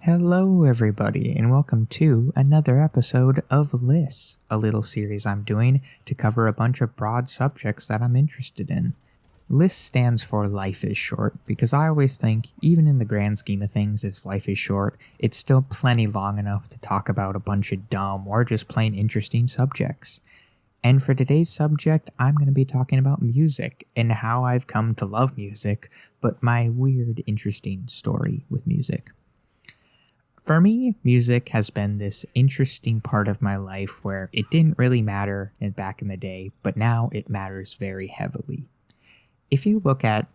Hello, everybody, and welcome to another episode of Lists, a little series I'm doing to cover a bunch of broad subjects that I'm interested in. LIST stands for Life is Short, because I always think, even in the grand scheme of things, if life is short, it's still plenty long enough to talk about a bunch of dumb or just plain interesting subjects. And for today's subject, I'm going to be talking about music and how I've come to love music, but my weird, interesting story with music. For me, music has been this interesting part of my life where it didn't really matter back in the day, but now it matters very heavily. If you look at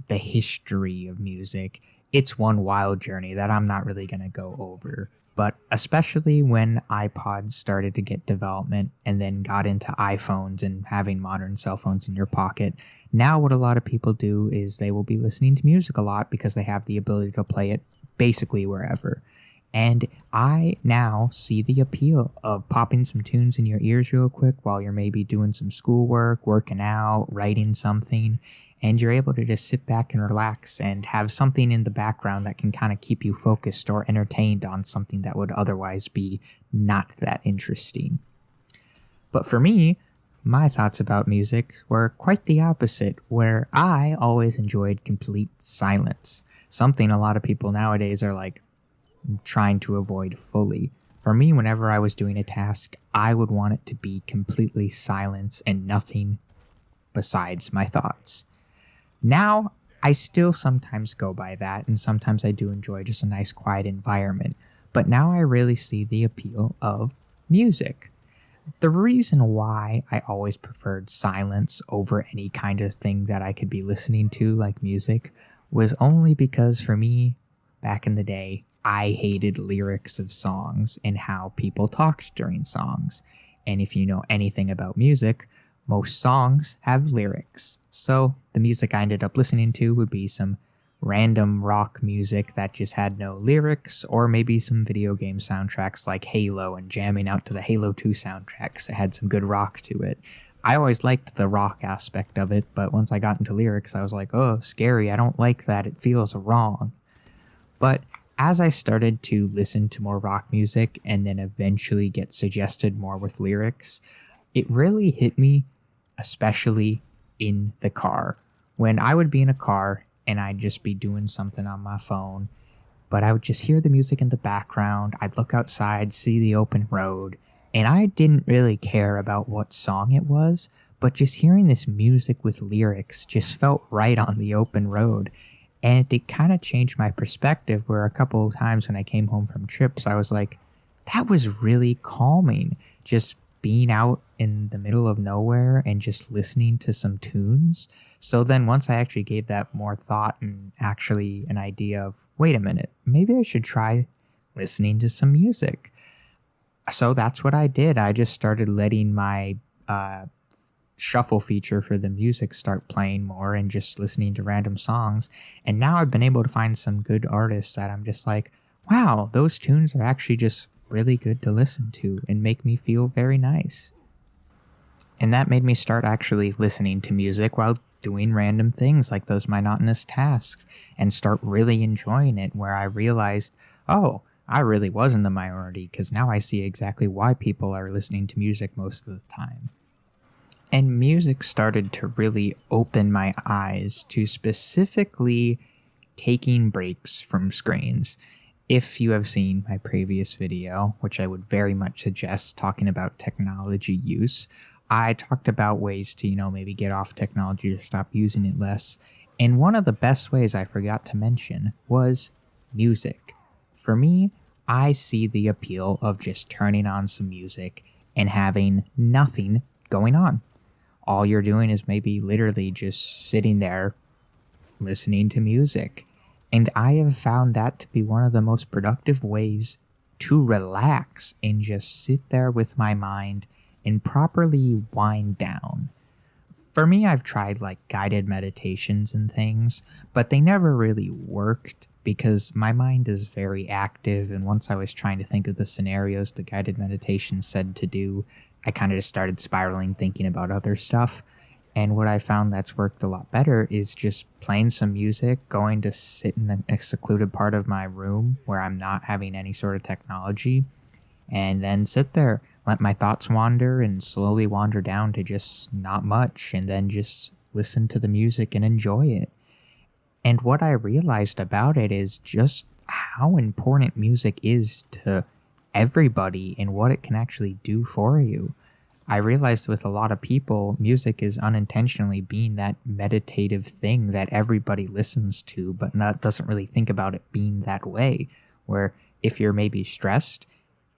the history of music, it's one wild journey that I'm not really going to go over. But especially when iPods started to get development and then got into iPhones and having modern cell phones in your pocket, now what a lot of people do is they will be listening to music a lot because they have the ability to play it basically wherever. And I now see the appeal of popping some tunes in your ears real quick while you're maybe doing some schoolwork, working out, writing something, and you're able to just sit back and relax and have something in the background that can kind of keep you focused or entertained on something that would otherwise be not that interesting. But for me, my thoughts about music were quite the opposite, where I always enjoyed complete silence, something a lot of people nowadays are like trying to avoid fully. For me, whenever I was doing a task, I would want it to be completely silence and nothing besides my thoughts. Now, I still sometimes go by that, and sometimes I do enjoy just a nice quiet environment, but now I really see the appeal of music. The reason why I always preferred silence over any kind of thing that I could be listening to, like music, was only because for me, back in the day, I hated lyrics of songs and how people talked during songs. And if you know anything about music, most songs have lyrics. So the music I ended up listening to would be some random rock music that just had no lyrics, or maybe some video game soundtracks like Halo and jamming out to the Halo 2 soundtracks that had some good rock to it. I always liked the rock aspect of it, but once I got into lyrics, I was like, oh, scary, I don't like that, it feels wrong. But as I started to listen to more rock music and then eventually get suggested more with lyrics, it really hit me, especially in the car. When I would be in a car and I'd just be doing something on my phone, but I would just hear the music in the background, I'd look outside, see the open road, and I didn't really care about what song it was, but just hearing this music with lyrics just felt right on the open road. And it kind of changed my perspective, where a couple of times when I came home from trips, I was like, that was really calming. Just being out in the middle of nowhere and just listening to some tunes. So then once I actually gave that more thought and actually an idea of, wait a minute, maybe I should try listening to some music. So that's what I did. I just started letting my shuffle feature for the music start playing more and just listening to random songs. And now I've been able to find some good artists that I'm just like, wow, those tunes are actually just really good to listen to and make me feel very nice. And that made me start actually listening to music while doing random things like those monotonous tasks and start really enjoying it, where I realized, oh, I really was in the minority, because now I see exactly why people are listening to music most of the time. And music started to really open my eyes to specifically taking breaks from screens. If you have seen my previous video, which I would very much suggest, talking about technology use, I talked about ways to, maybe get off technology or stop using it less. And one of the best ways I forgot to mention was music. For me, I see the appeal of just turning on some music and having nothing going on. All you're doing is maybe literally just sitting there listening to music. And I have found that to be one of the most productive ways to relax and just sit there with my mind and properly wind down. For me, I've tried like guided meditations and things, but they never really worked because my mind is very active. And once I was trying to think of the scenarios the guided meditation said to do, I kind of just started spiraling, thinking about other stuff. And what I found that's worked a lot better is just playing some music, going to sit in a secluded part of my room where I'm not having any sort of technology, and then sit there, let my thoughts wander and slowly wander down to just not much, and then just listen to the music and enjoy it. And what I realized about it is just how important music is to everybody and what it can actually do for you. I realized with a lot of people, music is unintentionally being that meditative thing that everybody listens to, but not doesn't really think about it being that way. Where if you're maybe stressed,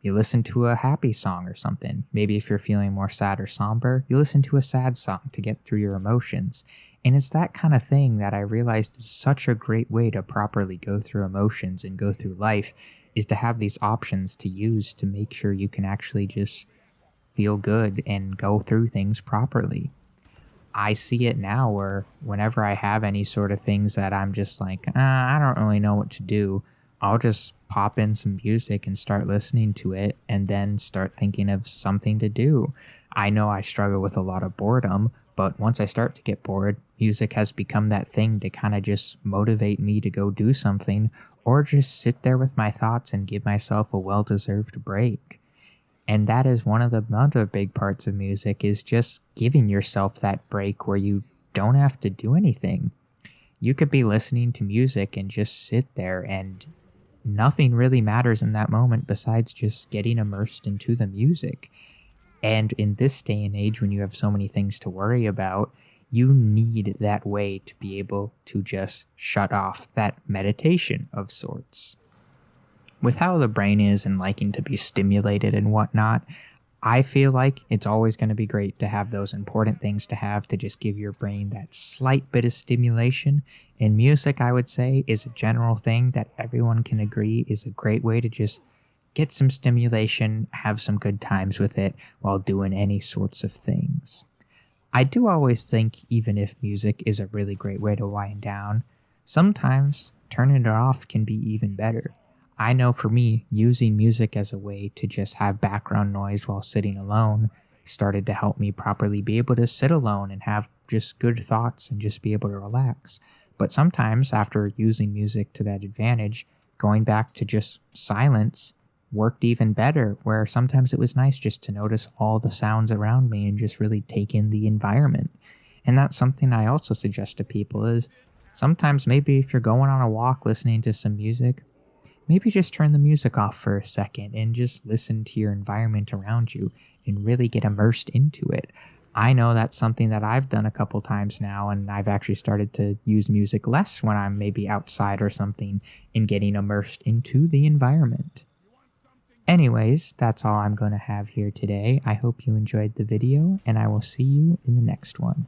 you listen to a happy song or something. Maybe if you're feeling more sad or somber, you listen to a sad song to get through your emotions. And it's that kind of thing that I realized is such a great way to properly go through emotions and go through life, is to have these options to use to make sure you can actually just feel good and go through things properly. I see it now where whenever I have any sort of things that I'm just like, I don't really know what to do, I'll just pop in some music and start listening to it and then start thinking of something to do. I know I struggle with a lot of boredom, but once I start to get bored, music has become that thing to kind of just motivate me to go do something or just sit there with my thoughts and give myself a well-deserved break. And that is one of the other big parts of music, is just giving yourself that break where you don't have to do anything. You could be listening to music and just sit there and nothing really matters in that moment besides just getting immersed into the music. And in this day and age, when you have so many things to worry about, you need that way to be able to just shut off, that meditation of sorts. With how the brain is and liking to be stimulated and whatnot, I feel like it's always going to be great to have those important things to have to just give your brain that slight bit of stimulation. And music, I would say, is a general thing that everyone can agree is a great way to just get some stimulation, have some good times with it while doing any sorts of things. I do always think, even if music is a really great way to wind down, sometimes turning it off can be even better. I know for me, using music as a way to just have background noise while sitting alone started to help me properly be able to sit alone and have just good thoughts and just be able to relax. But sometimes after using music to that advantage, going back to just silence worked even better, where sometimes it was nice just to notice all the sounds around me and just really take in the environment. And that's something I also suggest to people is sometimes maybe if you're going on a walk listening to some music, maybe just turn the music off for a second and just listen to your environment around you and really get immersed into it. I know that's something that I've done a couple times now, and I've actually started to use music less when I'm maybe outside or something and getting immersed into the environment. Anyways, that's all I'm going to have here today. I hope you enjoyed the video, and I will see you in the next one.